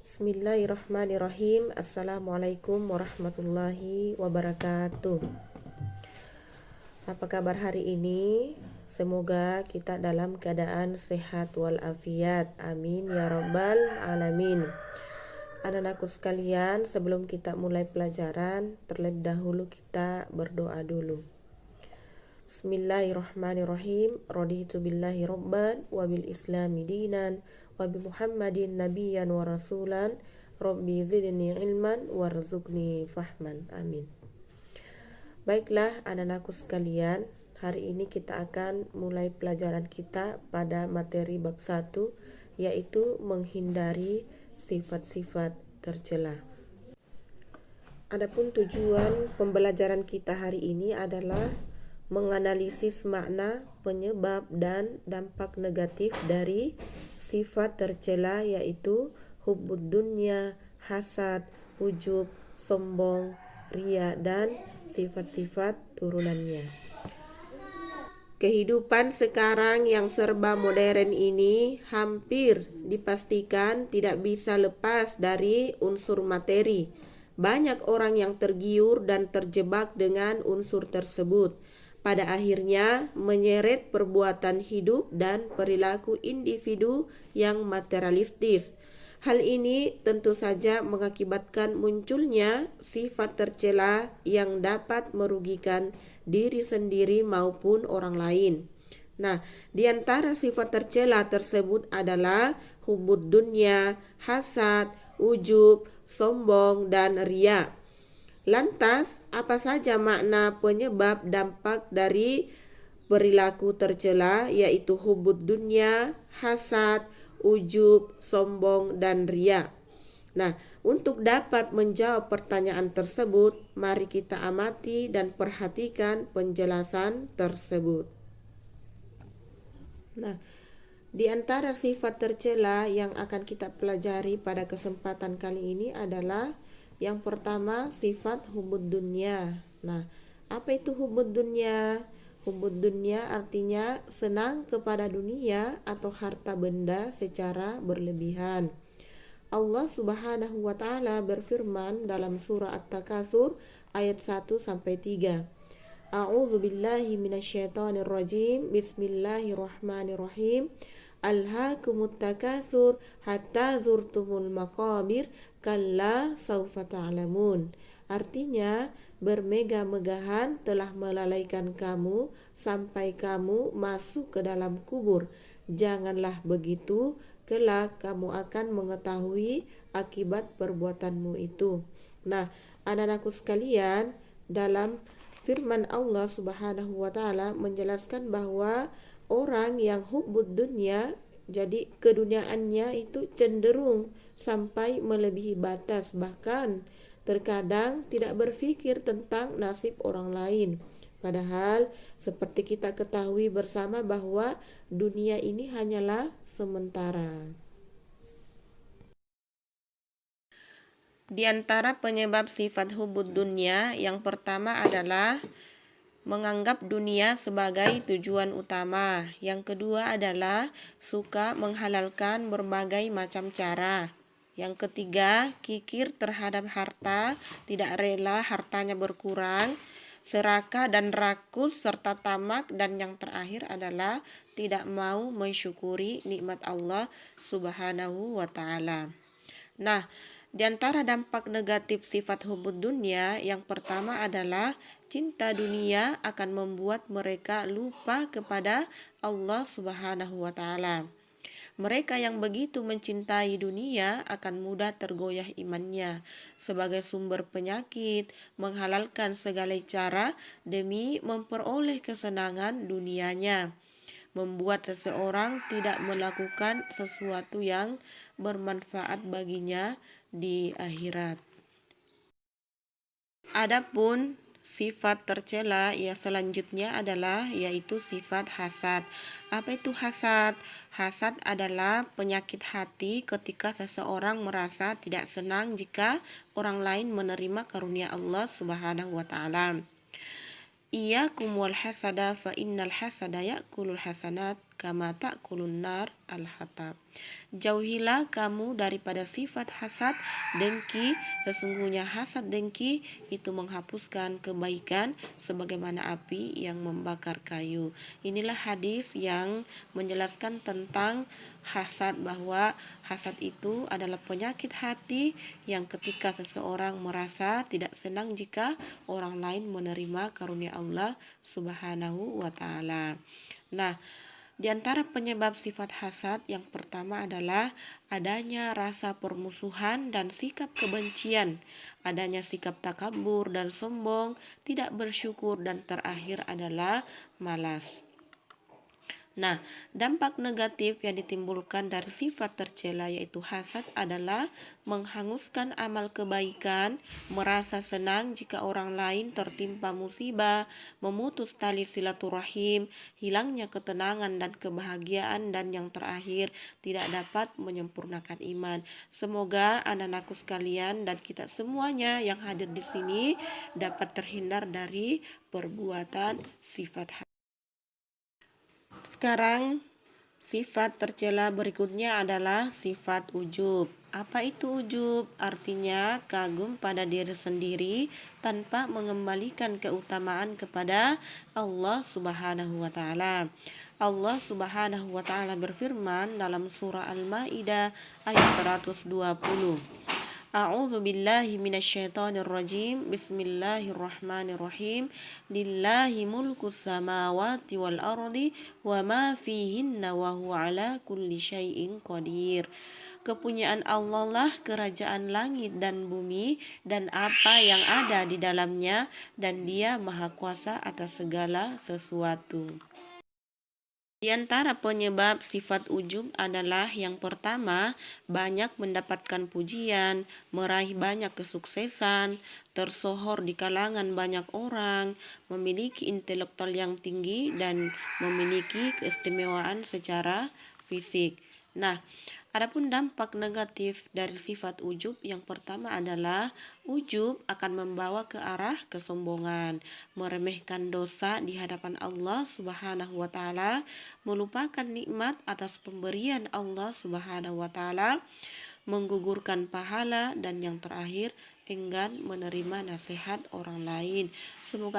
Bismillahirrahmanirrahim. Assalamualaikum warahmatullahi wabarakatuh. Apa kabar hari ini? Semoga kita dalam keadaan sehat walafiat. Amin ya rabbal alamin. Anak-anakku sekalian, sebelum kita mulai pelajaran, terlebih dahulu kita berdoa dulu. Bismillahirrahmanirrahim. Raditu billahi rabban wa bil islami dinan wa bi Muhammadin nabiyyan wa rasulan. Rabbi zidni ilman warzuqni fahman. Amin. Baiklah anak-anakku sekalian, hari ini kita akan mulai pelajaran kita pada materi bab 1, yaitu menghindari sifat-sifat tercela. Adapun tujuan pembelajaran kita hari ini adalah menganalisis makna, penyebab, dan dampak negatif dari sifat tercela, yaitu hubbud dunya, hasad, ujub, sombong, ria, dan sifat-sifat turunannya. Kehidupan sekarang yang serba modern ini hampir dipastikan tidak bisa lepas dari unsur materi. Banyak orang yang tergiur dan terjebak dengan unsur tersebut. Pada akhirnya menyeret perbuatan hidup dan perilaku individu yang materialistis. Hal ini tentu saja mengakibatkan munculnya sifat tercela yang dapat merugikan diri sendiri maupun orang lain. Nah, di antara sifat tercela tersebut adalah hubbud dunya, hasad, ujub, sombong, dan ria. Lantas, apa saja makna penyebab dampak dari perilaku tercela, yaitu hubbud dunya, hasad, ujub, sombong, dan ria? Nah, untuk dapat menjawab pertanyaan tersebut, mari kita amati dan perhatikan penjelasan tersebut. Nah, di antara sifat tercela yang akan kita pelajari pada kesempatan kali ini adalah yang pertama, sifat hubbud dunya. Nah, apa itu hubbud dunya? Hubbud dunya artinya senang kepada dunia atau harta benda secara berlebihan. Allah Subhanahu wa taala berfirman dalam surah At-Takatsur ayat 1 sampai 3. A'udzu billahi minasyaitonir rajim. Bismillahirrahmanirrahim. Alhaakumut takatsur hatta zurtumul maqabir kalla saufa ta'lamun. Artinya, bermegah-megahan telah melalaikan kamu sampai kamu masuk ke dalam kubur. Janganlah begitu, kelak kamu akan mengetahui akibat perbuatanmu itu. Nah, anak-anakku sekalian, dalam firman Allah Subhanahu wa taala menjelaskan bahwa orang yang hubbud dunya, jadi keduniaannya itu cenderung sampai melebihi batas, bahkan terkadang tidak berpikir tentang nasib orang lain. Padahal seperti kita ketahui bersama bahwa dunia ini hanyalah sementara. Di antara penyebab sifat hubbud dunya, yang pertama adalah menganggap dunia sebagai tujuan utama. Yang kedua adalah suka menghalalkan berbagai macam cara. Yang ketiga, kikir terhadap harta, tidak rela hartanya berkurang, serakah dan rakus serta tamak, dan yang terakhir adalah tidak mau mensyukuri nikmat Allah Subhanahu wa taala. Nah, di antara dampak negatif sifat hubbud dunya, yang pertama adalah cinta dunia akan membuat mereka lupa kepada Allah Subhanahu wa taala. Mereka yang begitu mencintai dunia akan mudah tergoyah imannya, sebagai sumber penyakit, menghalalkan segala cara demi memperoleh kesenangan dunianya, membuat seseorang tidak melakukan sesuatu yang bermanfaat baginya di akhirat. Adapun sifat tercela yang selanjutnya adalah yaitu sifat hasad. Apa itu hasad? Hasad adalah penyakit hati ketika seseorang merasa tidak senang jika orang lain menerima karunia Allah Subhanahu wa taala. Iyyakum wal hasada fa innal hasada ya'kulul hasanat kama ta'kulun nar al-hatab. Jauhilah kamu daripada sifat hasad, dengki. Sesungguhnya hasad dengki itu menghapuskan kebaikan sebagaimana api yang membakar kayu. Inilah hadis yang menjelaskan tentang hasad, bahwa hasad itu adalah penyakit hati yang ketika seseorang merasa tidak senang jika orang lain menerima karunia Allah Subhanahu wa taala. Nah, di antara penyebab sifat hasad yang pertama adalah adanya rasa permusuhan dan sikap kebencian, adanya sikap takabur dan sombong, tidak bersyukur, dan terakhir adalah malas. Nah, dampak negatif yang ditimbulkan dari sifat tercela yaitu hasad adalah menghanguskan amal kebaikan, merasa senang jika orang lain tertimpa musibah, memutus tali silaturahim, hilangnya ketenangan dan kebahagiaan, dan yang terakhir tidak dapat menyempurnakan iman. Semoga anak-anakku sekalian dan kita semuanya yang hadir di sini dapat terhindar dari perbuatan sifat hasad. Sekarang sifat tercela berikutnya adalah sifat ujub. Apa itu ujub? Artinya kagum pada diri sendiri tanpa mengembalikan keutamaan kepada Allah Subhanahu wa taala. Allah Subhanahu wa taala berfirman dalam surah Al-Maidah ayat 120. A'udzu billahi minasyaitonir rajim. Bismillahirrahmanirrahim. Lillahi mulkus samawati wal ardi wa ma fihinna wa huwa ala kulli syai'in qadir. Kepunyaan Allah lah kerajaan langit dan bumi dan apa yang ada di dalamnya, dan Dia Maha Kuasa atas segala sesuatu. Di antara penyebab sifat ujub adalah yang pertama, banyak mendapatkan pujian, meraih banyak kesuksesan, tersohor di kalangan banyak orang, memiliki intelektual yang tinggi, dan memiliki keistimewaan secara fisik. Nah, adapun dampak negatif dari sifat ujub yang pertama adalah ujub akan membawa ke arah kesombongan, meremehkan dosa di hadapan Allah Subhanahu wa taala, melupakan nikmat atas pemberian Allah Subhanahu wa taala, menggugurkan pahala, dan yang terakhir enggan menerima nasihat orang lain. Semoga